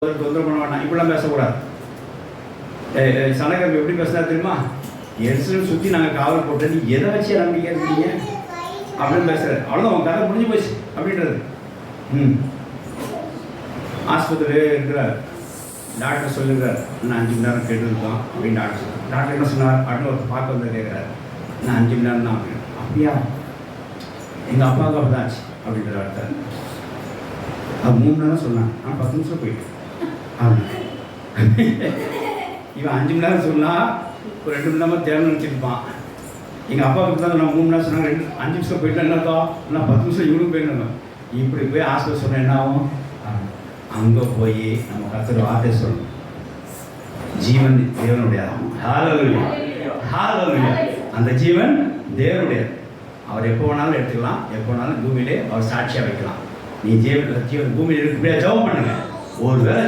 தொந்தரவு பண்ண வேண்டாம், இப்படிலாம் பேசக்கூடாது. சனகர் எப்படி பேசினா தெரியுமா? எரிசலும் சுற்றி நாங்கள் காவல் போட்டு நீ எதை வச்சு நம்பிக்கை இருக்கீங்க அப்படின்னு பேசுகிறார். அவ்வளோதான், உன் கதை முடிஞ்சு போச்சு அப்படின்றது. ஆஸ்பத்திரியிலே இருக்கிறார். டாக்டர் சொல்லுகிறார், நான் 5 மணி நேரம் கேட்டுருக்கோம் அப்படின்னு டாக்டர் சொல்கிறார். டாக்டர் என்ன சொன்னார் அப்படின்னு ஒரு பார்க்க வந்து கேட்குறாரு. நான் 5 மணி நேரம் தான் அப்படின்னு. அப்படியா, எங்கள் அப்பாவுக்கு அப்படி ஆச்சு அப்படின்ற டாக்டர். அது 3 மணி நேரம் சொன்னான், நான் 10 நிமிஷம் போயிட்டேன். இவன் 5 மணி நேரம் சொன்னால் ஒரு 2 மணி நேரமாக தேவை நினச்சிருப்பான். எங்கள் அப்பாவுக்கு தான் நான் 3 மணி நேரம் சொன்னாங்க, 5 நிமிஷம் போயிட்டேன். என்னத்தோ நான் 10 நிமிஷம் இவனும் போயிடணும். இப்படி போய் ஆஸ்பத்திரி சொன்ன என்ன ஆகும்? அங்கே போய் நம்ம கர்த்தர் வார்த்தை சொல்லணும். ஜீவன் தேவனுடைய, ஹல்லேலூயா ஹல்லேலூயா. அந்த ஜீவன் தேவனுடைய. அவர் எப்போ வேணாலும் எடுத்துக்கலாம், எப்போ வேணாலும் பூமியிலே அவர் சாட்சியாக வைக்கலாம். நீ ஜீவன் பூமியில் இருக்க ஜெபம் பண்ணுங்க. ஒரு வேளை